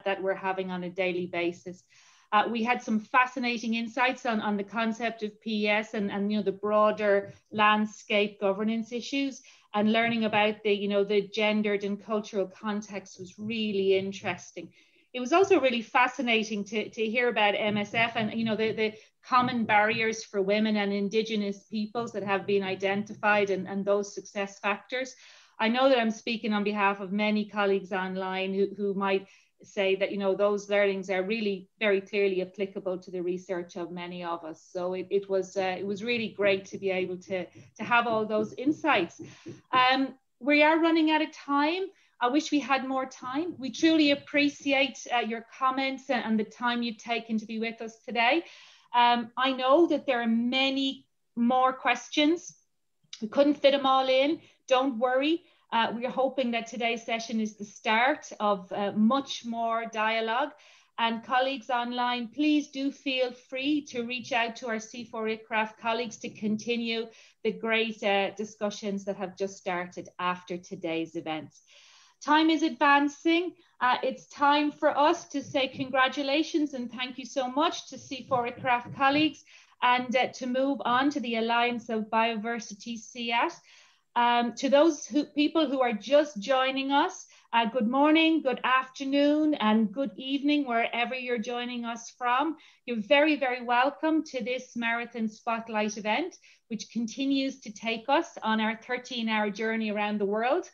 that we're having on a daily basis. We had some fascinating insights on the concept of PES and the broader landscape governance issues, and learning about the gendered and cultural context was really interesting. It was also really fascinating to hear about MSF and the common barriers for women and Indigenous peoples that have been identified, and those success factors. I know that I'm speaking on behalf of many colleagues online who might say that those learnings are really very clearly applicable to the research of many of us. So it was really great to be able to have all those insights. We are running out of time. I wish we had more time. We truly appreciate your comments and the time you've taken to be with us today. I know that there are many more questions. We couldn't fit them all in. Don't worry. We're hoping that today's session is the start of much more dialogue. And colleagues online, please do feel free to reach out to our C4 ICRAF colleagues to continue the great discussions that have just started after today's event. Time is advancing. It's time for us to say congratulations and thank you so much to C4 ICRAF colleagues, and to move on to the Alliance of Bioversity CIAT. To those people who are just joining us, good morning, good afternoon, and good evening, wherever you're joining us from. You're very, very welcome to this Marathon Spotlight event, which continues to take us on our 13-hour journey around the world.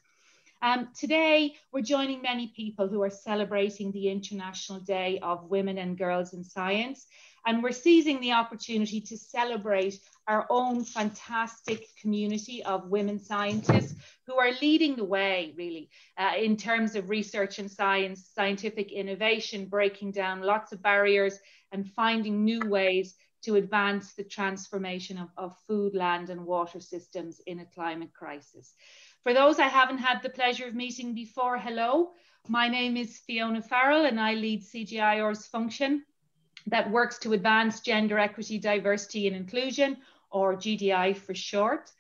Today, we're joining many people who are celebrating the International Day of Women and Girls in Science, and we're seizing the opportunity to celebrate our own fantastic community of women scientists who are leading the way, really, in terms of research and science, scientific innovation, breaking down lots of barriers and finding new ways to advance the transformation of food, land, and water systems in a climate crisis. For those I haven't had the pleasure of meeting before, hello, my name is Fiona Farrell and I lead CGIR's function that works to advance gender equity, diversity and inclusion, or GDI for short.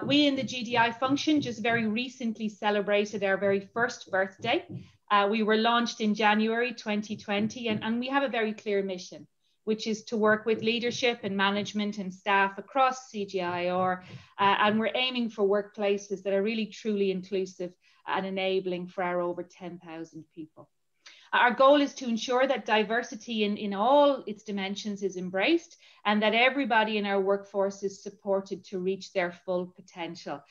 We in the GDI function just very recently celebrated our very first birthday. We were launched in January 2020 and we have a very clear mission, which is to work with leadership and management and staff across CGIR. And we're aiming for workplaces that are really truly inclusive and enabling for our over 10,000 people. Our goal is to ensure that diversity in all its dimensions is embraced and that everybody in our workforce is supported to reach their full potential.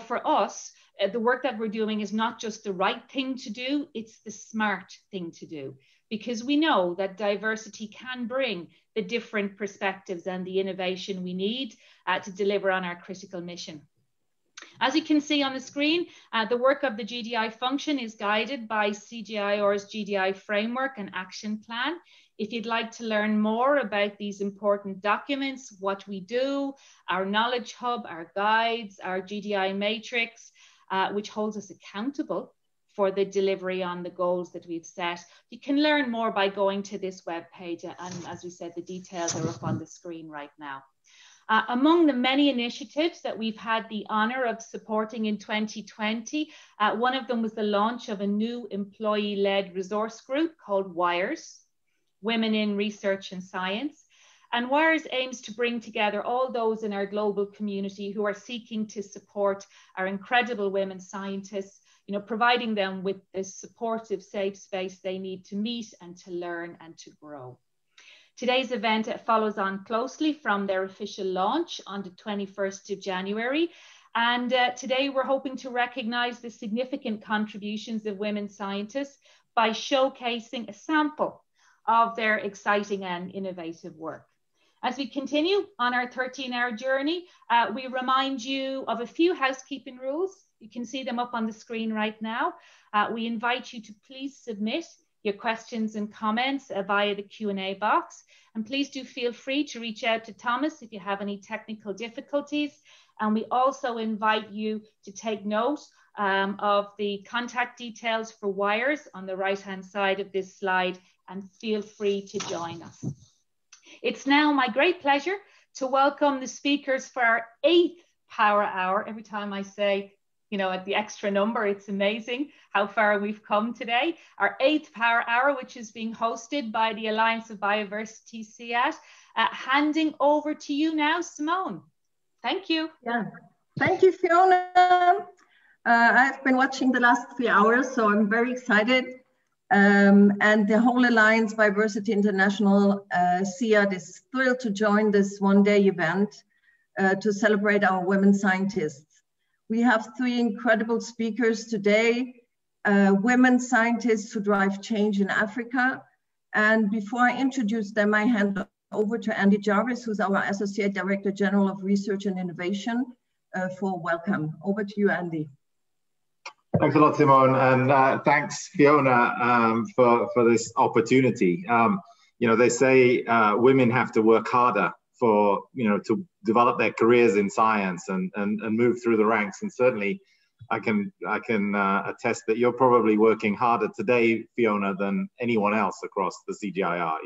For us, the work that we're doing is not just the right thing to do, it's the smart thing to do, because we know that diversity can bring the different perspectives and the innovation we need to deliver on our critical mission. As you can see on the screen, the work of the GDI function is guided by CGIR's GDI framework and action plan. If you'd like to learn more about these important documents, what we do, our knowledge hub, our guides, our GDI matrix, which holds us accountable for the delivery on the goals that we've set, you can learn more by going to this webpage. And as we said, the details are up on the screen right now. Among the many initiatives that we've had the honor of supporting in 2020, one of them was the launch of a new employee-led resource group called WIRES, Women in Research and Science. And WIRES aims to bring together all those in our global community who are seeking to support our incredible women scientists, providing them with the supportive, safe space they need to meet and to learn and to grow. Today's event follows on closely from their official launch on the 21st of January. And today we're hoping to recognize the significant contributions of women scientists by showcasing a sample of their exciting and innovative work. As we continue on our 13-hour journey, we remind you of a few housekeeping rules. You can see them up on the screen right now. We invite you to please submit your questions and comments via the Q&A box. And please do feel free to reach out to Thomas if you have any technical difficulties. And we also invite you to take note of the contact details for WIRES on the right-hand side of this slide, and feel free to join us. It's now my great pleasure to welcome the speakers for our 8th Power Hour. Every time I say at the extra number. It's amazing how far we've come today. Our 8th Power Hour, which is being hosted by the Alliance of Bioversity CIAT. Handing over to you now, Simone. Thank you. Yeah, thank you, Fiona. I've been watching the last 3 hours, so I'm very excited. And the whole Alliance Bioversity International, CIAT, is thrilled to join this one-day event to celebrate our women scientists. We have 3 incredible speakers today, women scientists who drive change in Africa. And before I introduce them, I hand over to Andy Jarvis, who's our Associate Director General of Research and Innovation, for welcome. Over to you, Andy. Thanks a lot, Simone, and thanks, Fiona, for this opportunity. They say women have to work harder for to develop their careers in science and move through the ranks, and certainly I can attest that you're probably working harder today, Fiona, than anyone else across the CGIAR.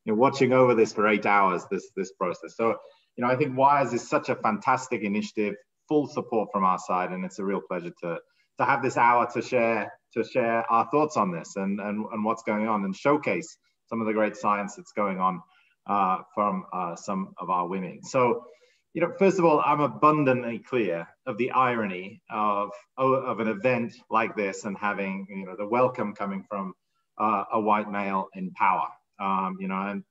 Watching over this for 8 hours, this process. So I think WIRES is such a fantastic initiative, full support from our side, and it's a real pleasure to have this hour to share our thoughts on this and what's going on, and showcase some of the great science that's going on from some of our women. So, first of all, I'm abundantly clear of the irony of an event like this and having the welcome coming from a white male in power. And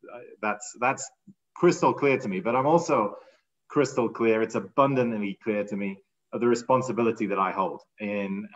that's crystal clear to me. But I'm also crystal clear, it's abundantly clear to me of the responsibility that I hold in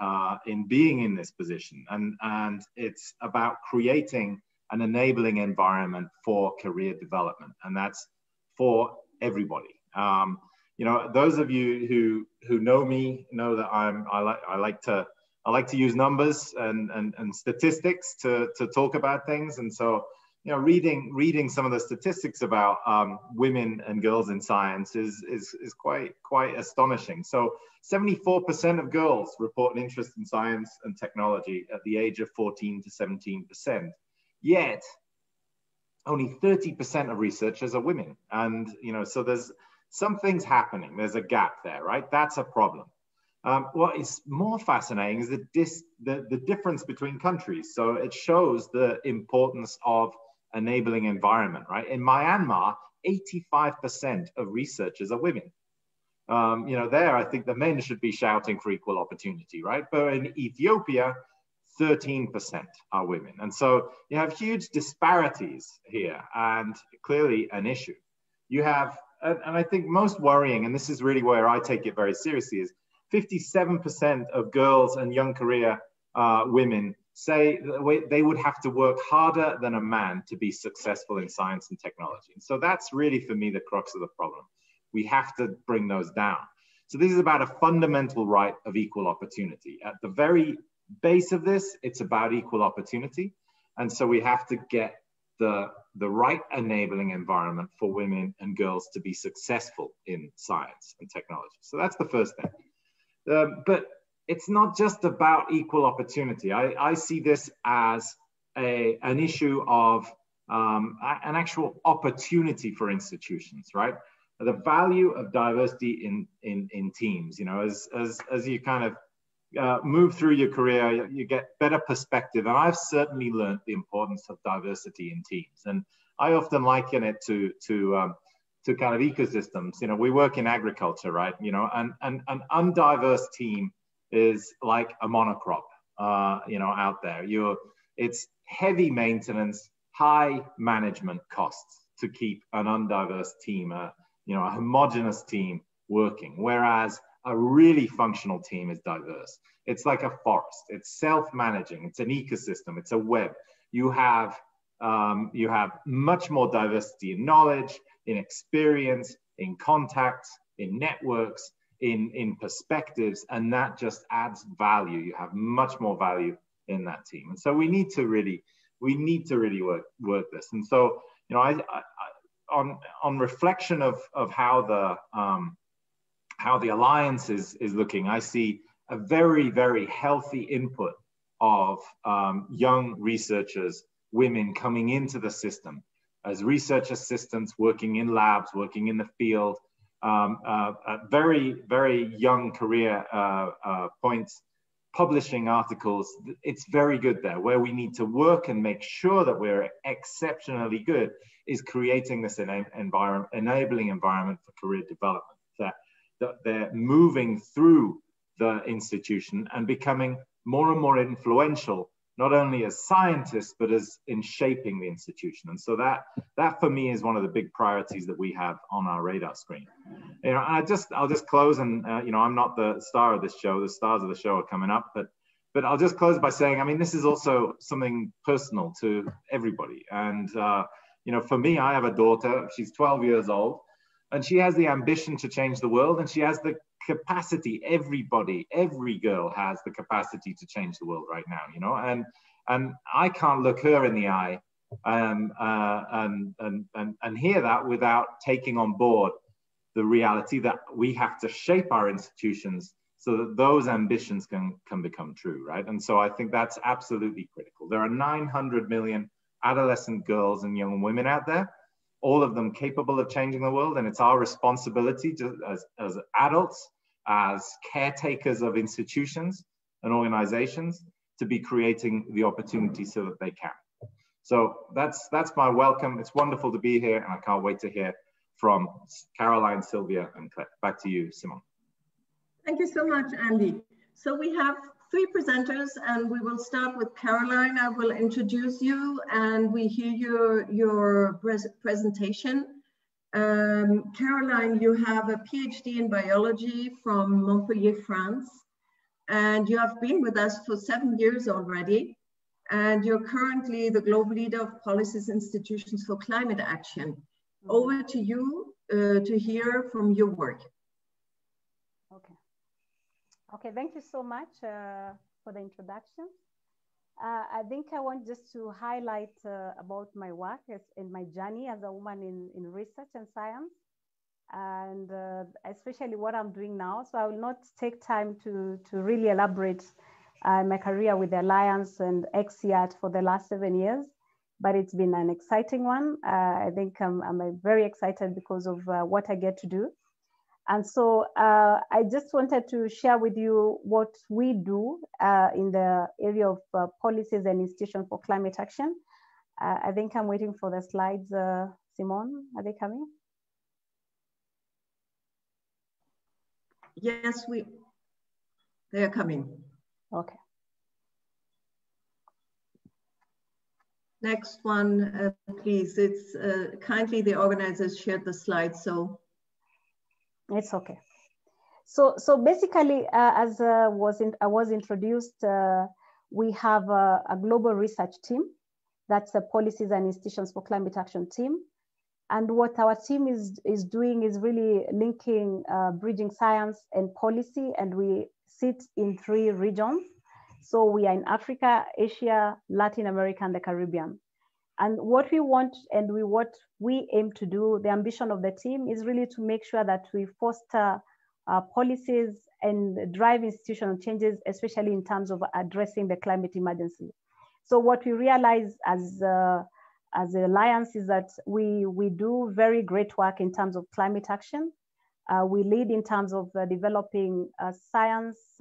being in this position. And it's about creating an enabling environment for career development, and that's for everybody. Those of you who know me know that I like to use numbers and statistics to talk about things, and so reading some of the statistics about women and girls in science is quite astonishing. So 74% of girls report an interest in science and technology at the age of 14 to 17%. Yet only 30% of researchers are women. And so there's some things happening. There's a gap there, right? That's a problem. What is more fascinating is the difference between countries. So it shows the importance of enabling environment, right? In Myanmar, 85% of researchers are women. There, I think the men should be shouting for equal opportunity, right? But in Ethiopia, 13% are women. And so you have huge disparities here, and clearly an issue. You have, and I think most worrying, and this is really where I take it very seriously, is 57% of girls and young career women say they would have to work harder than a man to be successful in science and technology. And so that's really, for me, the crux of the problem. We have to bring those down. So this is about a fundamental right of equal opportunity. At the very base of this, it's about equal opportunity. And so we have to get the right enabling environment for women and girls to be successful in science and technology. So that's the first thing. But it's not just about equal opportunity. I see this as an issue of an actual opportunity for institutions, right? The value of diversity in teams, as you kind of move through your career, you get better perspective. And I've certainly learned the importance of diversity in teams. And I often liken it to kind of ecosystems. We work in agriculture, right? And an undiverse team is like a monocrop, out there. It's heavy maintenance, high management costs to keep an undiverse team, a homogeneous team working. Whereas a really functional team is diverse. It's like a forest. It's self-managing. It's an ecosystem. It's a web. You have much more diversity in knowledge, in experience, in contacts, in networks, in perspectives, and that just adds value. You have much more value in that team, and so we need to really work this. And so, on reflection of how the alliance is looking, I see a very, very healthy input of young researchers, women coming into the system as research assistants, working in labs, working in the field, at very, very young career points, publishing articles. It's very good there. Where we need to work and make sure that we're exceptionally good is creating this enabling environment for career development, that they're moving through the institution and becoming more and more influential, not only as scientists, but as in shaping the institution. And so that for me is one of the big priorities that we have on our radar screen. You know, I'll just close, and you know, I'm not the star of this show. The stars of the show are coming up, but I'll just close by saying, I mean, this is also something personal to everybody. And you know, for me, I have a daughter. She's 12 years old, and she has the ambition to change the world, and she has the capacity. Every girl has the capacity to change the world right now, you know, and I can't look her in the eye and hear that without taking on board the reality that we have to shape our institutions so that those ambitions can become true, right? And so I think that's absolutely critical. There are 900 million adolescent girls and young women out there, all of them capable of changing the world, and it's our responsibility to, as adults, as caretakers of institutions and organizations, to be creating the opportunity so that they can. So that's my welcome. It's wonderful to be here, and I can't wait to hear from Caroline, Sylvia, and Claire. Back to you, Simone. Thank you so much, Andy. So we have 3 presenters, and we will start with Caroline. I will introduce you, and we hear your presentation. Caroline, you have a PhD in biology from Montpellier, France, and you have been with us for 7 years already, and you're currently the global leader of Policies Institutions for Climate Action. Over to you to hear from your work. Okay, thank you so much for the introduction. I think I want just to highlight about my work in my journey as a woman in research and science, and especially what I'm doing now. So I will not take time to really elaborate my career with the Alliance and CIAT for the last 7 years, but it's been an exciting one. I think I'm very excited because of what I get to do. And so I just wanted to share with you what we do in the area of policies and institutions for climate action. I think I'm waiting for the slides. Simone, are they coming? Yes, they are coming. Okay. Next one, please. It's kindly the organizers shared the slides, so. It's okay. So basically, as I was introduced, we have a global research team. That's a Policies and Institutions for Climate Action team. And what our team is doing is really linking, bridging science and policy, and we sit in 3 regions. So we are in Africa, Asia, Latin America, and the Caribbean. And what we want and what we aim to do, the ambition of the team is really to make sure that we foster policies and drive institutional changes, especially in terms of addressing the climate emergency. So what we realize as the Alliance is that we do very great work in terms of climate action. We lead in terms of developing science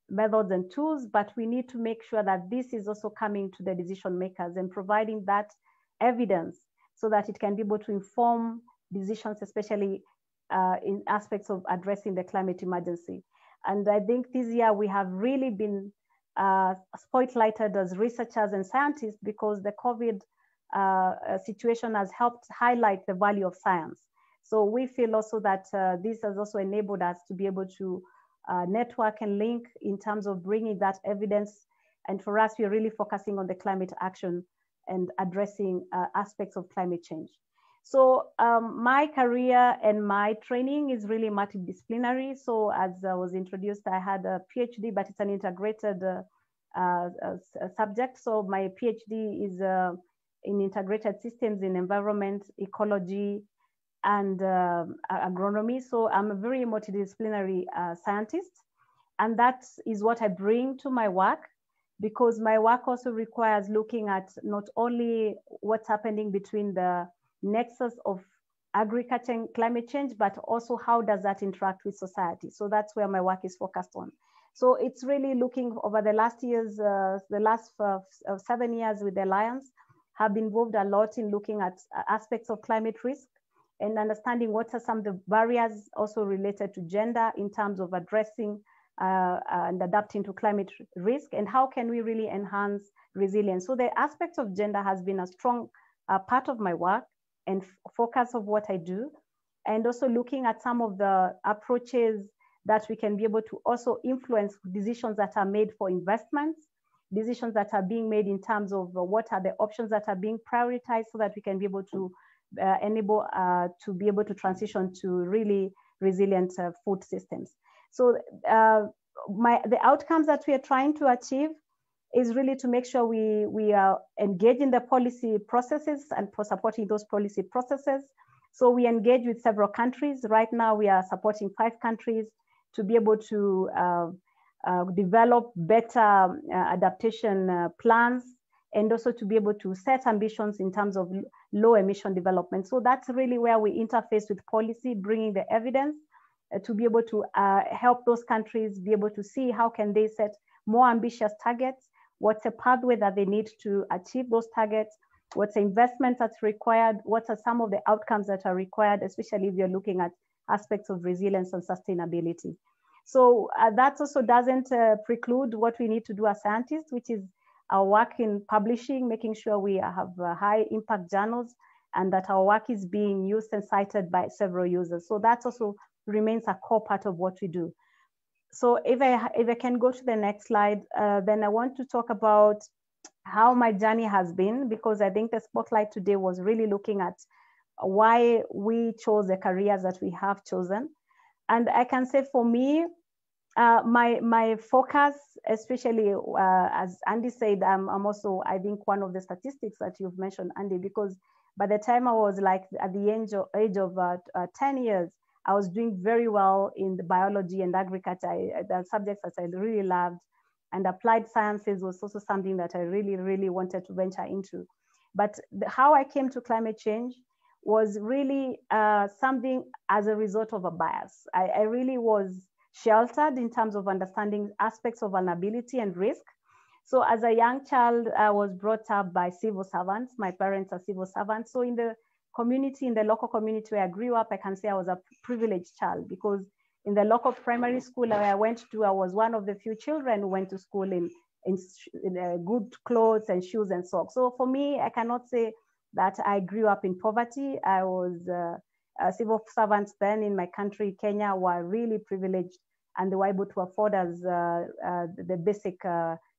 methods and tools, but we need to make sure that this is also coming to the decision makers and providing that evidence so that it can be able to inform decisions, especially in aspects of addressing the climate emergency. And I think this year we have really been spotlighted as researchers and scientists because the COVID situation has helped highlight the value of science. So we feel also that this has also enabled us to be able to network and link in terms of bringing that evidence. And for us, we're really focusing on the climate action and addressing aspects of climate change. So my career and my training is really multidisciplinary. So as I was introduced, I had a PhD, but it's an integrated subject. So my PhD is in integrated systems in environment, ecology, and agronomy. So I'm a very multidisciplinary scientist. And that is what I bring to my work, because my work also requires looking at not only what's happening between the nexus of agriculture and climate change, but also how does that interact with society? So that's where my work is focused on. So it's really looking over the last years, the last 7 years with the Alliance, have been involved a lot in looking at aspects of climate risk and understanding what are some of the barriers also related to gender in terms of addressing and adapting to climate risk, and how can we really enhance resilience. So the aspect of gender has been a strong part of my work and focus of what I do, and also looking at some of the approaches that we can be able to also influence decisions that are made for investments, decisions that are being made in terms of what are the options that are being prioritized so that we can be able to enable to be able to transition to really resilient food systems. So the outcomes that we are trying to achieve is really to make sure we are engaged in the policy processes and for supporting those policy processes. So we engage with several countries. Right now we are supporting 5 countries to be able to develop better adaptation plans, and also to be able to set ambitions in terms of low emission development. So that's really where we interface with policy, bringing the evidence to be able to help those countries be able to see how can they set more ambitious targets, what's a pathway that they need to achieve those targets, what's the investment that's required, what are some of the outcomes that are required, especially if you're looking at aspects of resilience and sustainability. So that also doesn't preclude what we need to do as scientists, which is our work in publishing, making sure we have high impact journals and that our work is being used and cited by several users. So that also remains a core part of what we do. So if I can go to the next slide, then I want to talk about how my journey has been, because I think the spotlight today was really looking at why we chose the careers that we have chosen. And I can say for me, my focus, especially as Andy said, I'm also, I think, one of the statistics that you've mentioned, Andy, because by the time I was like at the age of 10 years, I was doing very well in the biology and agriculture, the subjects that I really loved, and applied sciences was also something that I really, really wanted to venture into. But how I came to climate change was really something as a result of a bias. I really was sheltered in terms of understanding aspects of vulnerability and risk. So as a young child, I was brought up by civil servants. My parents are civil servants. So in the community, in the local community where I grew up, I can say I was a privileged child, because in the local primary school where I went to, I was one of the few children who went to school in good clothes and shoes and socks. So for me, I cannot say that I grew up in poverty. I was civil servants then in my country, Kenya, were really privileged, and they were able to afford us the basic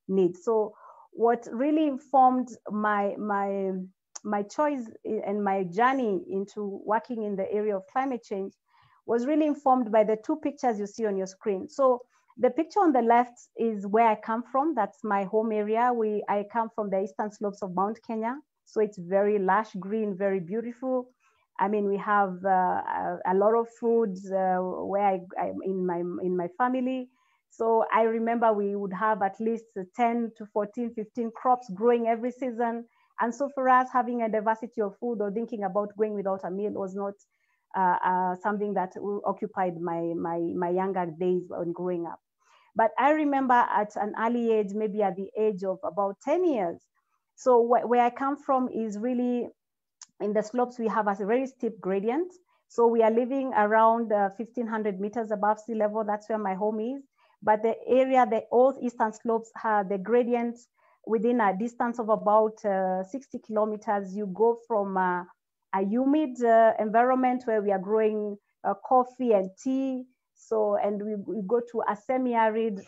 needs. So what really informed my choice and my journey into working in the area of climate change was really informed by the 2 pictures you see on your screen. So the picture on the left is where I come from. That's my home area. I come from the eastern slopes of Mount Kenya. So it's very lush green, very beautiful. I mean, we have a lot of foods where I'm in my family. So I remember we would have at least 10 to 14, 15 crops growing every season. And so for us, having a diversity of food or thinking about going without a meal was not something that occupied my younger days when growing up. But I remember at an early age, maybe at the age of about 10 years. So where I come from is really in the slopes, we have a very steep gradient. So we are living around 1,500 meters above sea level. That's where my home is. But the area, the old eastern slopes, have the gradient within a distance of about 60 kilometers. You go from a humid environment where we are growing coffee and tea. So, and we go to a semi-arid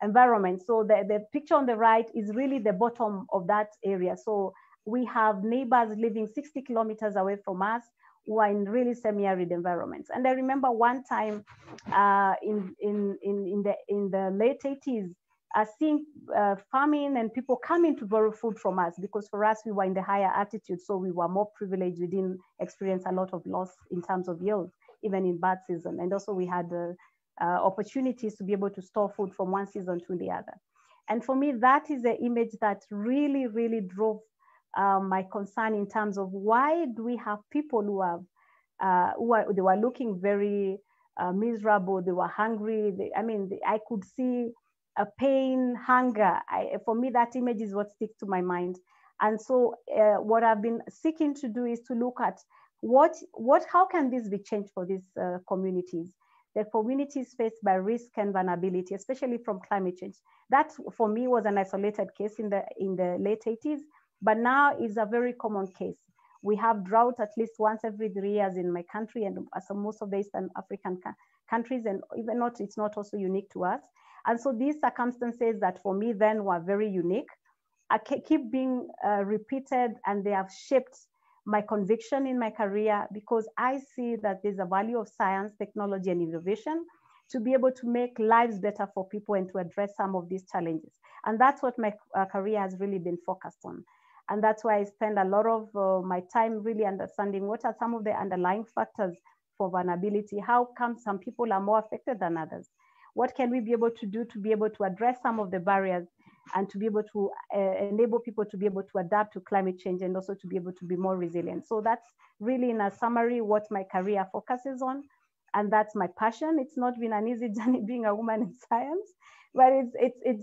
environment. So the picture on the right is really the bottom of that area. So we have neighbors living 60 kilometers away from us who are in really semi-arid environments. And I remember one time in the late 80s, seeing farming and people coming to borrow food from us, because for us, we were in the higher altitude, so we were more privileged. We didn't experience a lot of loss in terms of yield, even in bad season. And also we had opportunities to be able to store food from one season to the other. And for me, that is the image that really, really drove my concern in terms of why do we have people who they were looking very miserable, they were hungry. I could see a pain, hunger. For me, that image is what sticks to my mind. And so what I've been seeking to do is to look at how can this be changed for these communities? The communities faced by risk and vulnerability, especially from climate change. That for me was an isolated case in the late 80s, but now is a very common case. We have drought at least once every 3 years in my country and most of the Eastern African countries, and even it's not also unique to us. And so these circumstances that for me then were very unique, keep being repeated, and they have shaped my conviction in my career, because I see that there's a value of science, technology, and innovation to be able to make lives better for people and to address some of these challenges. And that's what my career has really been focused on. And that's why I spend a lot of my time really understanding what are some of the underlying factors for vulnerability. How come some people are more affected than others? What can we be able to do to be able to address some of the barriers and to be able to enable people to be able to adapt to climate change and also to be able to be more resilient? So that's really, in a summary, what my career focuses on. And that's my passion. It's not been an easy journey being a woman in science, but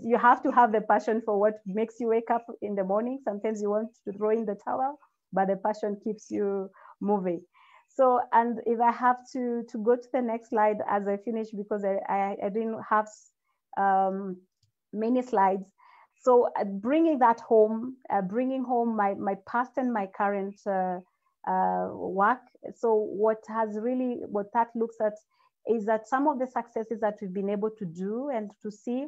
you have to have the passion for what makes you wake up in the morning. Sometimes you want to throw in the towel, but the passion keeps you moving. So, and if I have to go to the next slide as I finish, because I didn't have many slides. So bringing that home, bringing home my past and my current work. So what that looks at is that some of the successes that we've been able to do and to see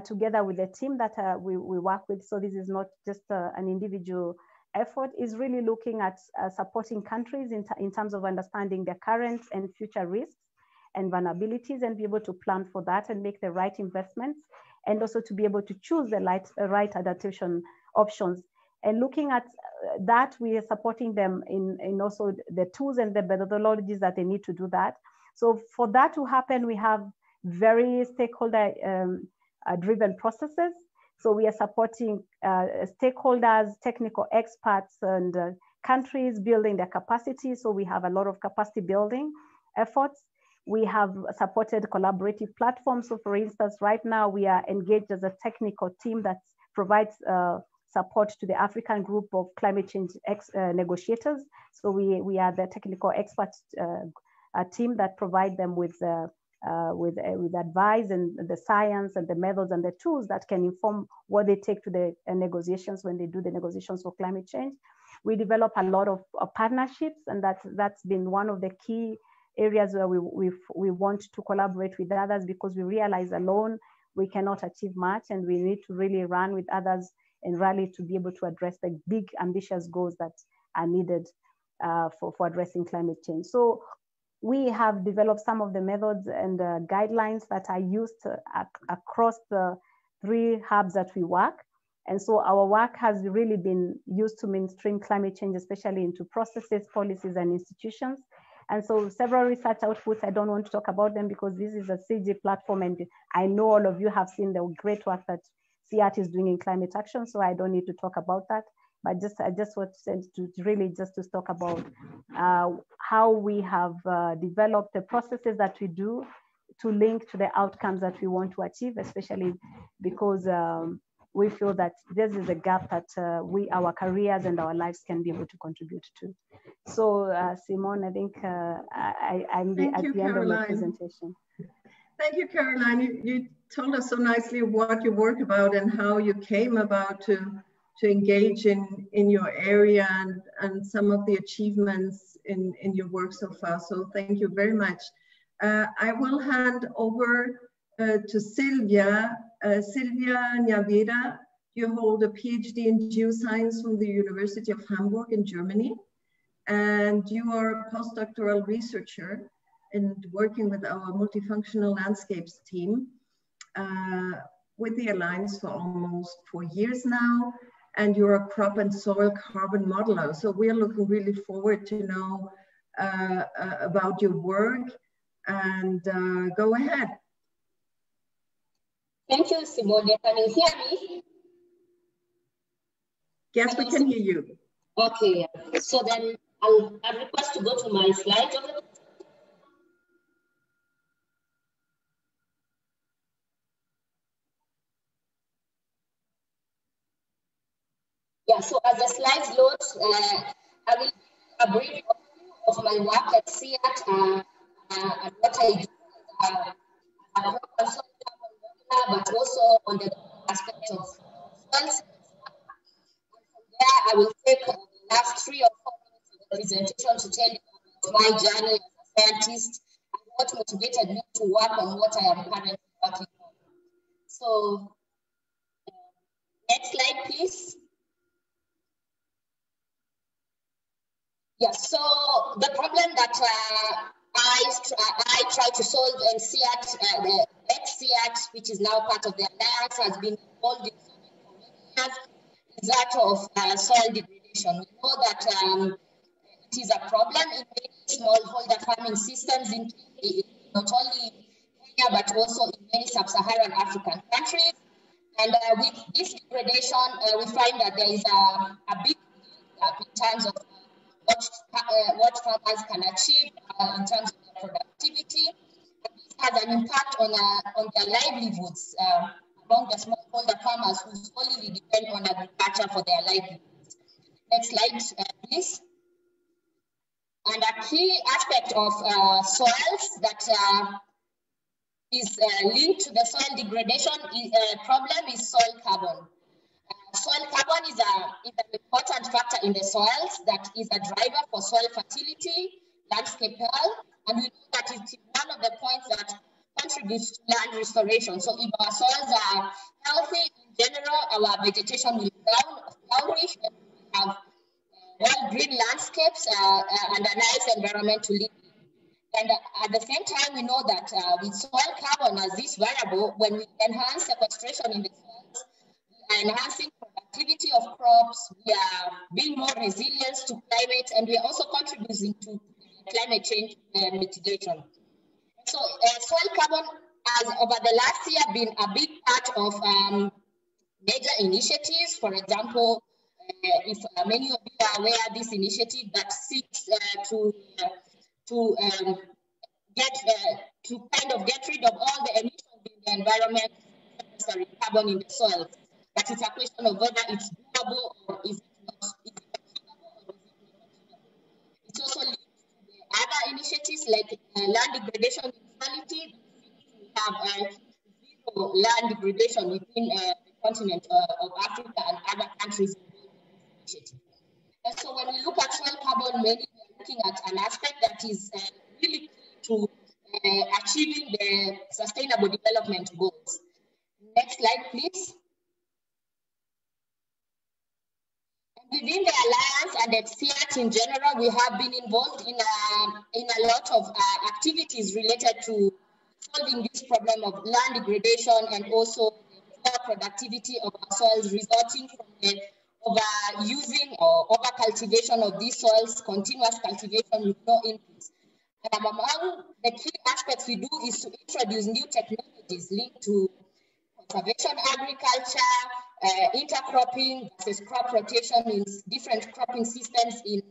together with the team that we work with. So this is not just an individual effort, is really looking at supporting countries in terms of understanding their current and future risks and vulnerabilities, and be able to plan for that and make the right investments, and also to be able to choose the right adaptation options. And looking at that, we are supporting them in also the tools and the methodologies that they need to do that. So for that to happen, we have very stakeholder driven processes. So we are supporting stakeholders, technical experts, and countries building their capacity. So we have a lot of capacity building efforts. We have supported collaborative platforms. So for instance, right now we are engaged as a technical team that provides support to the African group of climate change negotiators. So we are the technical experts team that provide them with advice and the science and the methods and the tools that can inform what they take to the negotiations when they do the negotiations for climate change. We develop a lot of partnerships, and that's been one of the key areas where we want to collaborate with others, because we realize alone we cannot achieve much, and we need to really run with others and rally to be able to address the big ambitious goals that are needed for addressing climate change. So we have developed some of the methods and guidelines that are used across the 3 hubs that we work. And so our work has really been used to mainstream climate change, especially into processes, policies, and institutions. And so several research outputs, I don't want to talk about them because this is a CG platform, and I know all of you have seen the great work that CIAT is doing in climate action, so I don't need to talk about that. But I just want to really just to talk about how we have developed the processes that we do to link to the outcomes that we want to achieve, especially because we feel that this is a gap that our careers and our lives can be able to contribute to. So Simone, I think I'm at the end of my presentation. Thank you, Caroline. You told us so nicely what you work about and how you came about to engage in your area and some of the achievements in your work so far. So thank you very much. I will hand over to Sylvia. Sylvia Nyaveda, you hold a PhD in geoscience from the University of Hamburg in Germany, and you are a postdoctoral researcher and working with our multifunctional landscapes team with the Alliance for almost 4 years now, and you're a crop and soil carbon modeler. So we are looking really forward to know about your work, and go ahead. Thank you, Simone. Can you hear me? Yes, we can hear you. Okay, so then I'll request to go to my slide. Yeah, so as the slides load, I will a brief of my work at CIAT and what I do but also on the aspect of soils. There, I will take the last 3 or 4 minutes of the presentation to tell you about my journey as a scientist and what motivated me to work on what I am currently working on. So, next slide, please. Yes, so the problem that I try to solve in CIAT, the ex-CIAT, which is now part of the Alliance, has been involved in for many years, is that of soil degradation. We know that it is a problem in many smallholder farming systems, in not only Kenya, but also in many sub-Saharan African countries. And with this degradation, we find that there is a big gap in terms of what farmers can achieve in terms of their productivity. And this has an impact on their livelihoods among the smallholder farmers who solely depend on agriculture for their livelihoods. Next slide, please. And a key aspect of soils that is linked to the soil degradation problem is soil carbon. Soil carbon is an important factor in the soils that is a driver for soil fertility, landscape health, and we know that it is one of the points that contributes to land restoration. So if our soils are healthy, in general, our vegetation will flourish and we have well-green landscapes and a nice environment to live in. And at the same time, we know that with soil carbon as this variable, when we enhance sequestration in the soils, we are enhancing productivity of crops, we are being more resilient to climate, and we are also contributing to climate change mitigation. So soil carbon has over the last year been a big part of major initiatives. For example, if many of you are aware, this initiative that seeks to get rid of all the emissions in the environment, necessary carbon in the soil. But it's a question of whether it's doable or is it not. Is it achievable or is it not achievable? It's also linked to the other initiatives like land degradation neutrality. We have zero land degradation within the continent of Africa and other countries involved in this initiative. And so when we look at soil carbon, mainly we are looking at an aspect that is really key to achieving the sustainable development goals. Next slide, please. Within the Alliance and at CIAT in general, we have been involved in a lot of activities related to solving this problem of land degradation and also the poor productivity of our soils resulting from the overusing or over-cultivation of these soils, continuous cultivation with no inputs. And among the key aspects we do is to introduce new technologies linked to conservation agriculture, intercropping versus crop rotation in different cropping systems in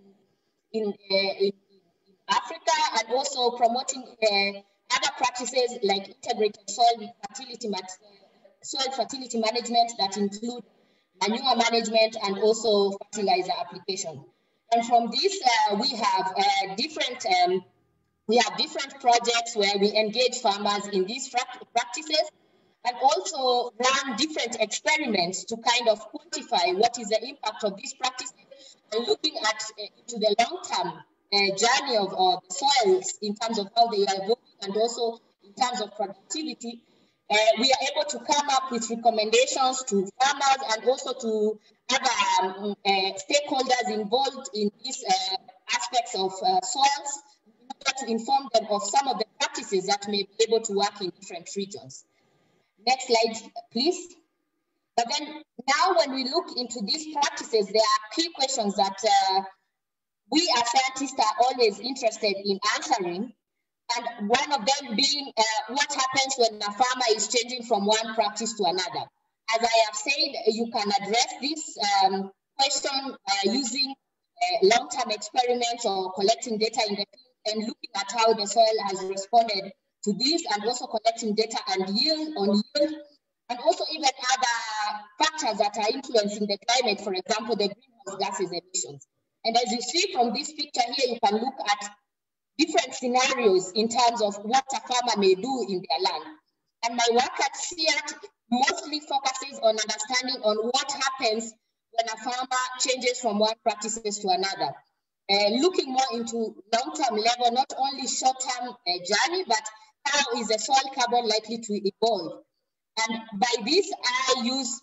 Africa, and also promoting other practices like integrated soil fertility management that include manure management and also fertilizer application. And from this, we have different projects where we engage farmers in these practices, and also run different experiments to kind of quantify what is the impact of these practices, and looking at into the long-term journey of the soils in terms of how they are evolving and also in terms of productivity. We are able to come up with recommendations to farmers and also to other stakeholders involved in these aspects of soils in order to inform them of some of the practices that may be able to work in different regions. Next slide, please. But then now when we look into these practices, there are key questions that we as scientists are always interested in answering. And one of them being what happens when a farmer is changing from one practice to another. As I have said, you can address this evaluation using long-term experiments or collecting data in the field and looking at how the soil has responded to this, and also collecting data and yield, and also even other factors that are influencing the climate, for example, the greenhouse gases emissions. And as you see from this picture here, you can look at different scenarios in terms of what a farmer may do in their land. And my work at CIAT mostly focuses on understanding on what happens when a farmer changes from one practices to another. Looking more into long-term level, not only short-term journey, but how is the soil carbon likely to evolve? And by this, I use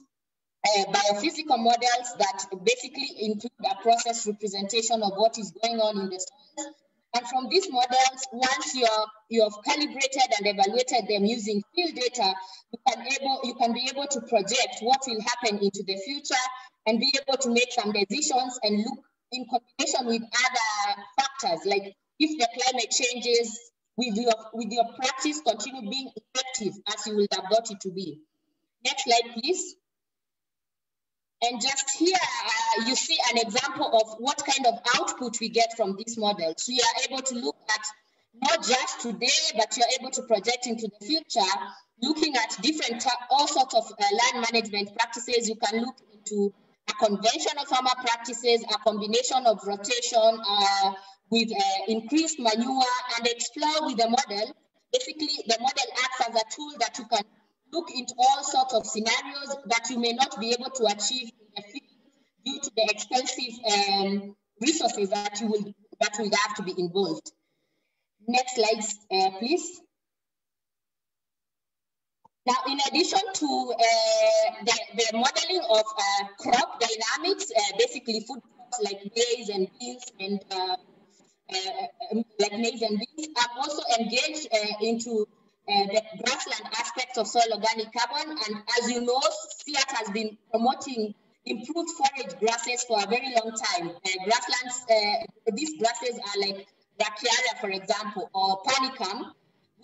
biophysical models that basically include a process representation of what is going on in the soil. And from these models, once you have calibrated and evaluated them using field data, you can be able to project what will happen into the future and be able to make some decisions and look in combination with other factors, like if the climate changes, with your practice continue being effective as you would have got it to be. Next slide, please. And just here, you see an example of what kind of output we get from these models. We are able to look at not just today, but you're able to project into the future, looking at different, all sorts of land management practices. You can look into a conventional farmer practices, a combination of rotation with increased manure, and explore with the model. Basically, the model acts as a tool that you can look into all sorts of scenarios that you may not be able to achieve in the field due to the expensive resources that will have to be involved. Next slide, please. Now, in addition to the modeling of crop dynamics, basically food crops like maize and beans and I'm also engaged into the grassland aspects of soil organic carbon. And as you know, CIAT has been promoting improved forage grasses for a very long time. Grasslands, these grasses are like brachiaria, for example, or panicum,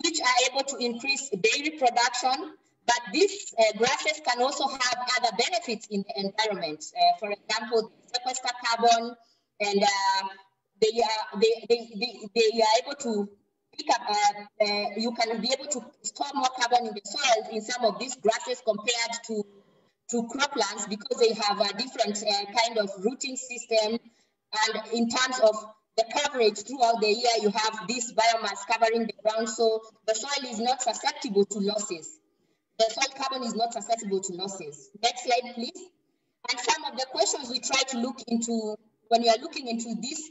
which are able to increase dairy production. But these grasses can also have other benefits in the environment. For example, they sequester carbon, and they are able to pick up, you can be able to store more carbon in the soil in some of these grasses compared to croplands, because they have a different kind of rooting system. And in terms of the coverage throughout the year, you have this biomass covering the ground, so the soil is not susceptible to losses. The soil carbon is not susceptible to losses. Next slide, please. And some of the questions we try to look into when you are looking into these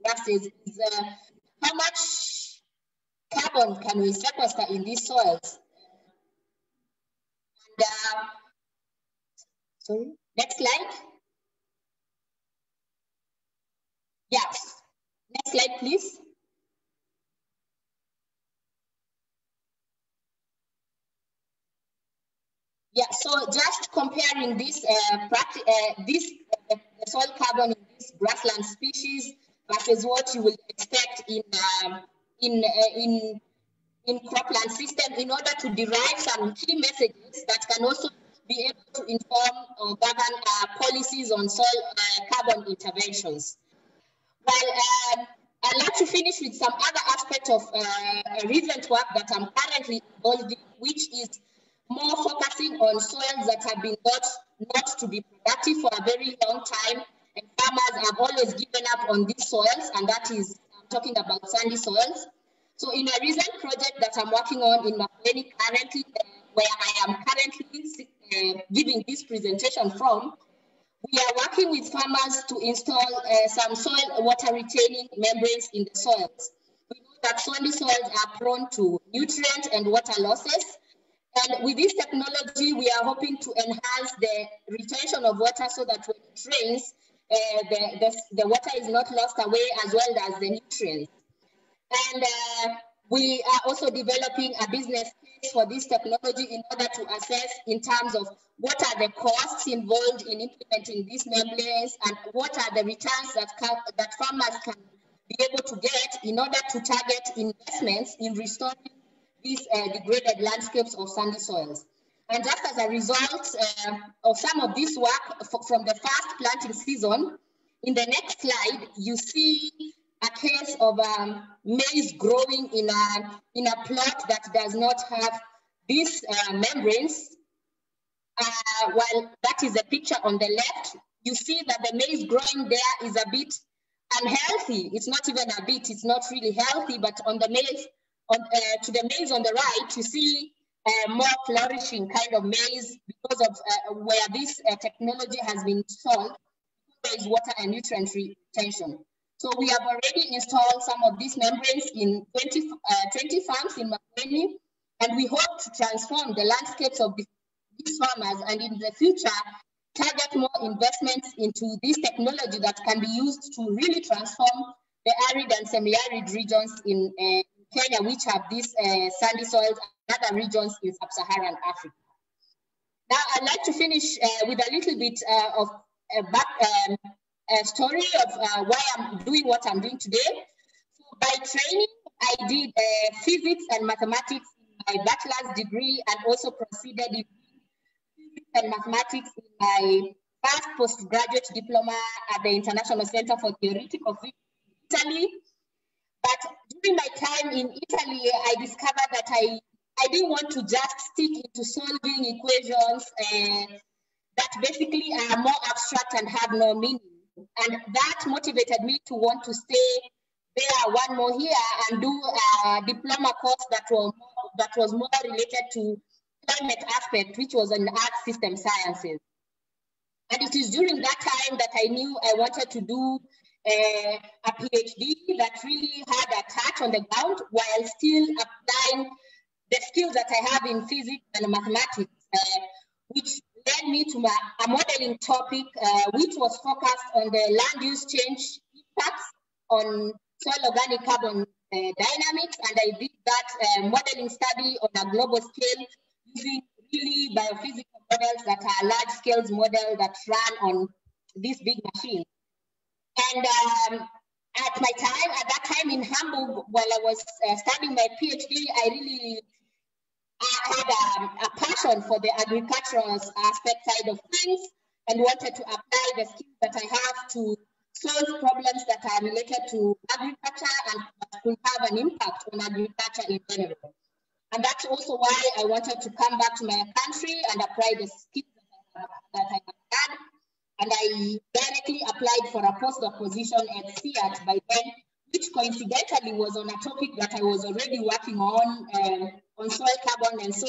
grasses is how much carbon can we sequester in these soils? And, sorry, next slide. Yes, next slide, please. Yeah, so just comparing this, the soil carbon in this grassland species versus what you will expect in cropland system, in order to derive some key messages that can also be able to inform or govern policies on soil carbon interventions. Well, I'd like to finish with some other aspect of recent work that I'm currently involved in, which is more focusing on soils that have been thought not to be productive for a very long time, and farmers have always given up on these soils, and that is, I'm talking about sandy soils. So in a recent project that I'm working on in Makueni currently, where I am currently giving this presentation from, we are working with farmers to install some soil water retaining membranes in the soils. We know that sandy soils are prone to nutrient and water losses. And with this technology, we are hoping to enhance the retention of water so that when it rains, the water is not lost away, as well as the nutrients. And we are also developing a business case for this technology in order to assess in terms of what are the costs involved in implementing these membranes, and what are the returns that farmers can be able to get in order to target investments in restoring these degraded landscapes of sandy soils. And just as a result of some of this work from the first planting season, in the next slide, you see a case of maize growing in a plot that does not have these membranes. While that is a picture on the left, you see that the maize growing there is a bit unhealthy. It's not even a bit, it's not really healthy, but on the maize, to the maize on the right, you see more flourishing kind of maize because of where this technology has been installed. There is water and nutrient retention. So we have already installed some of these membranes in 20 farms in Makueni, and we hope to transform the landscapes of these farmers, and in the future target more investments into this technology that can be used to really transform the arid and semi-arid regions in Kenya, which have these sandy soils, and other regions in sub-Saharan Africa. Now, I'd like to finish with a little bit of a story of why I'm doing what I'm doing today. So by training, I did physics and mathematics in my bachelor's degree, and also proceeded in physics and mathematics in my first postgraduate diploma at the International Center for Theoretical Physics in Italy. But during my time in Italy, I discovered that I didn't want to just stick into solving equations that basically are more abstract and have no meaning. And that motivated me to want to stay there one more year and do a diploma course that was more related to climate aspect, which was in Earth System Sciences. And it is during that time that I knew I wanted to do a PhD that really had a touch on the ground while still applying the skills that I have in physics and mathematics, which led me to a modeling topic which was focused on the land use change impacts on soil organic carbon dynamics. And I did that modeling study on a global scale using really biophysical models that are large scale models that run on these big machines. And at that time in Hamburg, while I was studying my PhD, I really had a passion for the agricultural aspect side of things, and wanted to apply the skills that I have to solve problems that are related to agriculture and that could have an impact on agriculture in general. And that's also why I wanted to come back to my country and apply the skills that I have had. And I directly applied for a postdoc position at CIAT by then, which coincidentally was on a topic that I was already working on soil carbon. And so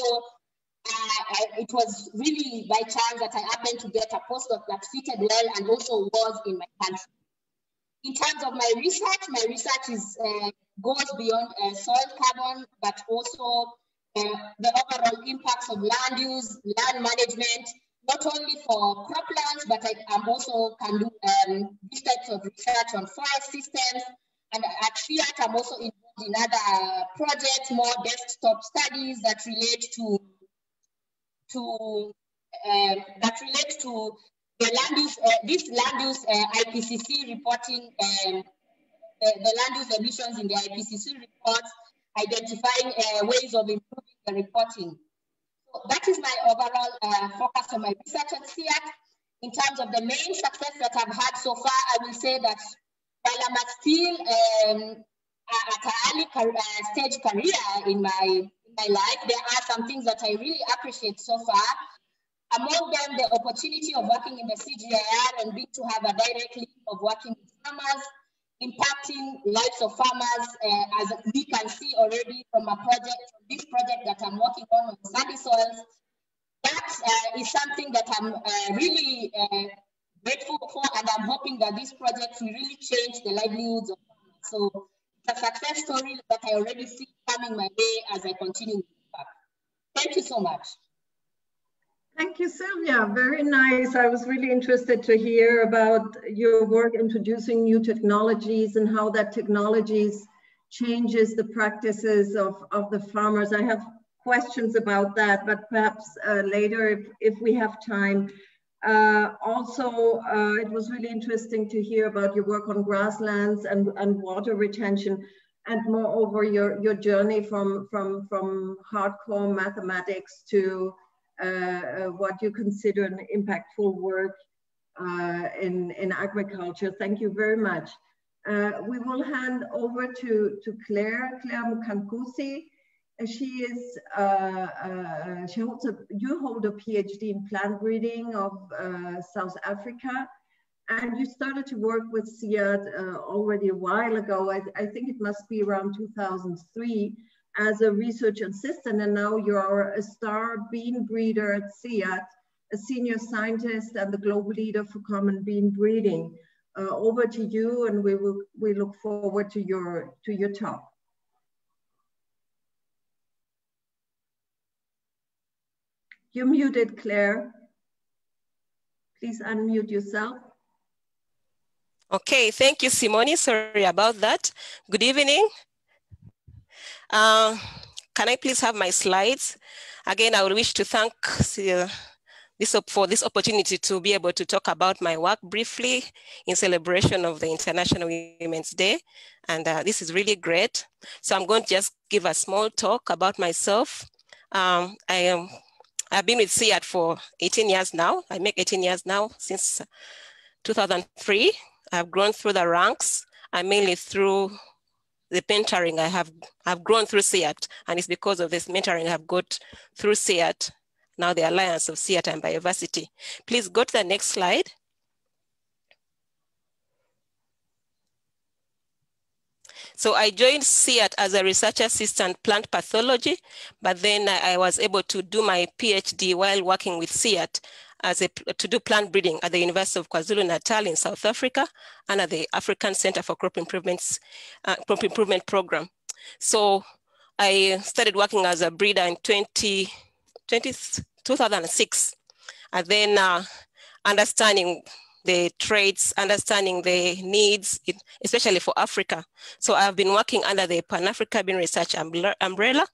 it was really by chance that I happened to get a postdoc that fitted well and also was in my country. In terms of my research is goes beyond soil carbon, but also the overall impacts of land use, land management, not only for croplands, but I also can do these types of research on forest systems. And at CIAT, I'm also involved in other projects, more desktop studies that relate to the land use, this land use IPCC reporting, the land use emissions in the IPCC reports, identifying ways of improving the reporting. So that is my overall focus on my research at CIAT. In terms of the main success that I've had so far, I will say that while I'm still at an early stage career in my life, there are some things that I really appreciate so far. Among them, the opportunity of working in the CGIAR and being to have a direct link of working with farmers, impacting lives of farmers, as we can see already from this project that I'm working on sandy soils. That is something that I'm really grateful for, and I'm hoping that this project will really change the livelihoods of farmers. So it's a success story that I already see coming my way as I continue with the work. Thank you so much. Thank you, Sylvia. Very nice. I was really interested to hear about your work introducing new technologies and how that technologies changes the practices of the farmers. I have questions about that, but perhaps later if we have time. Also, it was really interesting to hear about your work on grasslands and water retention, and moreover your journey from hardcore mathematics to what you consider an impactful work in agriculture. Thank you very much. We will hand over to Claire Mukankusi. You hold a PhD in plant breeding of South Africa, and you started to work with CIAT already a while ago. I think it must be around 2003 as a research assistant, and now you're a star bean breeder at CIAT, a senior scientist and the global leader for common bean breeding. Over to you, and we look forward to your talk. You're muted, Claire. Please unmute yourself. Okay, thank you, Simone. Sorry about that. Good evening. Can I please have my slides? Again, I would wish to thank for this opportunity to be able to talk about my work briefly in celebration of the International Women's Day. And this is really great. So I'm going to just give a small talk about myself. I've been with CIAT for 18 years now. I make 18 years now since 2003. I've grown through the ranks. And mainly through the mentoring I've grown through CIAT, and it's because of this mentoring I've got through CIAT, now the alliance of CIAT and Bioversity. Please go to the next slide. So I joined CIAT as a research assistant plant pathology, but then I was able to do my PhD while working with CIAT to do plant breeding at the University of KwaZulu-Natal in South Africa and at the African Center for Crop Improvement Program. So I started working as a breeder in 2006, and then understanding the traits, understanding the needs, especially for Africa. So I've been working under the Pan-Africa Bean Research umbrella,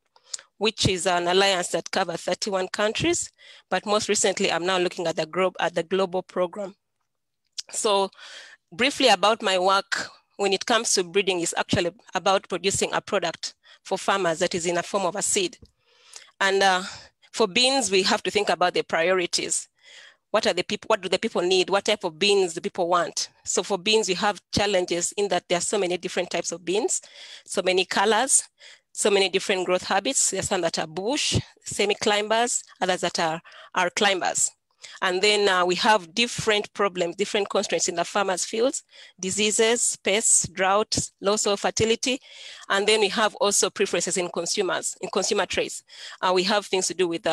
which is an alliance that covers 31 countries. But most recently, I'm now looking at the global program. So briefly about my work, when it comes to breeding, is actually about producing a product for farmers that is in a form of a seed. And for beans, we have to think about the priorities. What do the people need? What type of beans do people want? So for beans, we have challenges in that there are so many different types of beans, so many colors, so many different growth habits. There's some that are bush, semi-climbers, others that are climbers. And then we have different problems, different constraints in the farmers' fields, diseases, pests, droughts, low soil fertility. And then we have also preferences in consumer traits. We have things to do with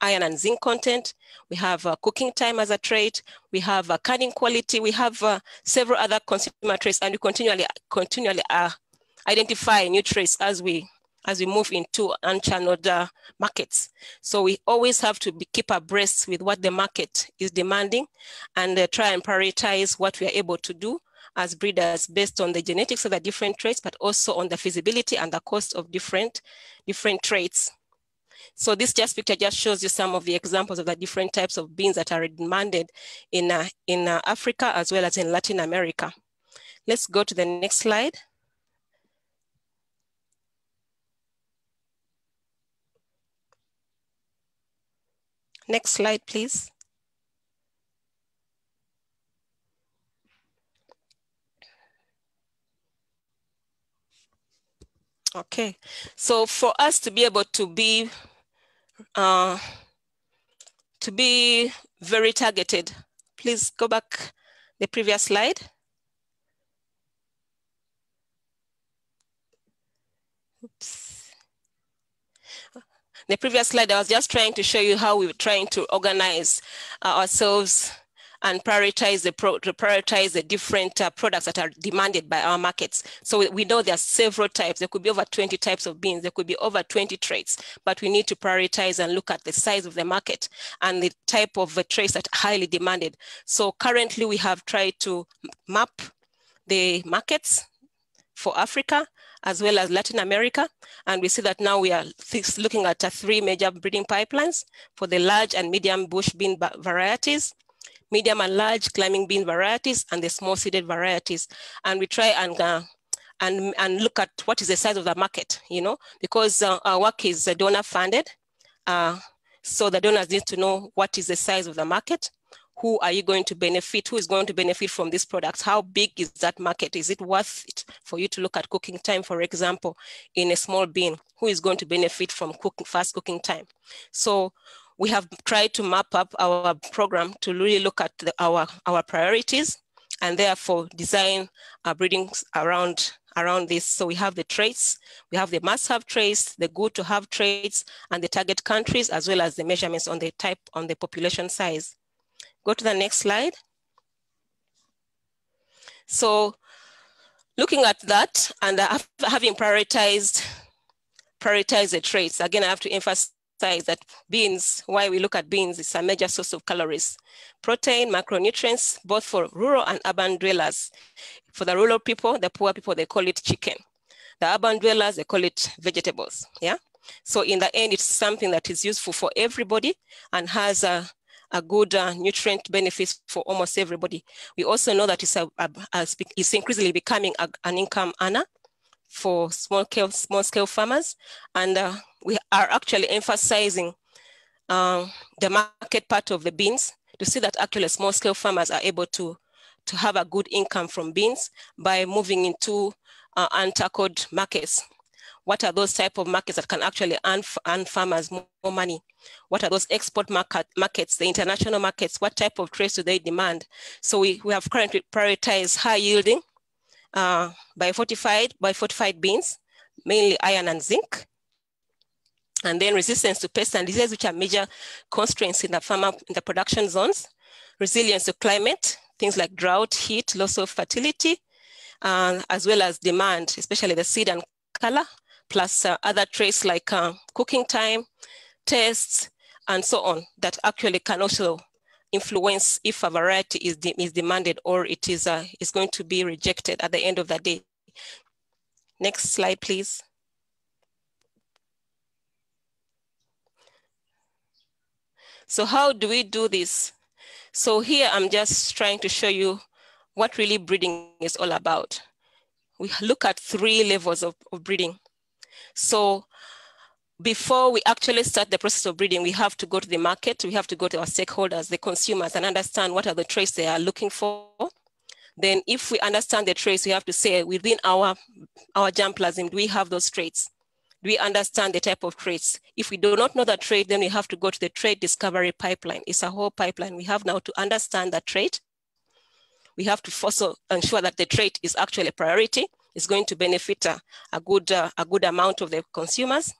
iron and zinc content. We have cooking time as a trait. We have canning quality. We have several other consumer traits, and we continually identify new traits as we move into unchanneled markets. So we always have to keep abreast with what the market is demanding and try and prioritize what we are able to do as breeders based on the genetics of the different traits, but also on the feasibility and the cost of different traits. So this picture just shows you some of the examples of the different types of beans that are demanded in Africa as well as in Latin America. Let's go to the next slide. Next slide, please. Okay, so for us to be able to be very targeted, please go back the previous slide. Oops. The previous slide, I was just trying to show you how we were trying to organize ourselves and prioritize the different products that are demanded by our markets. So we know there are several types. There could be over 20 types of beans. There could be over 20 traits, but we need to prioritize and look at the size of the market and the type of traits that are highly demanded. So currently we have tried to map the markets for Africa as well as Latin America. And we see that now we are looking at 3 major breeding pipelines for the large and medium bush bean varieties, medium and large climbing bean varieties, and the small seeded varieties. And we try and look at what is the size of the market, because our work is donor funded. So the donors need to know what is the size of the market, who are you going to benefit, who is going to benefit from these products, how big is that market, is it worth it for you to look at cooking time, for example, in a small bin, who is going to benefit from fast cooking time. So we have tried to map up our program to really look at our priorities and therefore design our breedings around this. So we have the traits, we have the must-have traits, the good-to-have traits, and the target countries, as well as the measurements on the type, on the population size. Go to the next slide. So looking at that and having prioritized the traits, again, I have to emphasize that beans, why we look at beans, is a major source of calories, protein, macronutrients, both for rural and urban dwellers. For the rural people, the poor people, they call it chicken. The urban dwellers, they call it vegetables, yeah? So in the end, it's something that is useful for everybody and has a good nutrient benefits for almost everybody. We also know that it's increasingly becoming an income earner for small-scale farmers. And we are actually emphasizing the market part of the beans to see that actually small-scale farmers are able to have a good income from beans by moving into untackled markets. What are those type of markets that can actually earn farmers more money? What are those export markets, the international markets? What type of trades do they demand? So we have currently prioritized high yielding fortified beans, mainly iron and zinc. And then resistance to pests and diseases, which are major constraints in the production zones. Resilience to climate, things like drought, heat, loss of fertility, as well as demand, especially the seed and color, plus other traits like cooking time, tastes, and so on, that actually can also influence if a variety is demanded or it is going to be rejected at the end of the day. Next slide, please. So how do we do this? So here I'm just trying to show you what really breeding is all about. We look at 3 levels of breeding. So before we actually start the process of breeding, we have to go to the market, we have to go to our stakeholders, the consumers, and understand what are the traits they are looking for. Then if we understand the traits, we have to say within our germplasm, do we have those traits? Do we understand the type of traits? If we do not know the trait, then we have to go to the trait discovery pipeline. It's a whole pipeline. We have now to understand that trait. We have to also ensure that the trait is actually a priority. It's going to benefit a good amount of the consumers.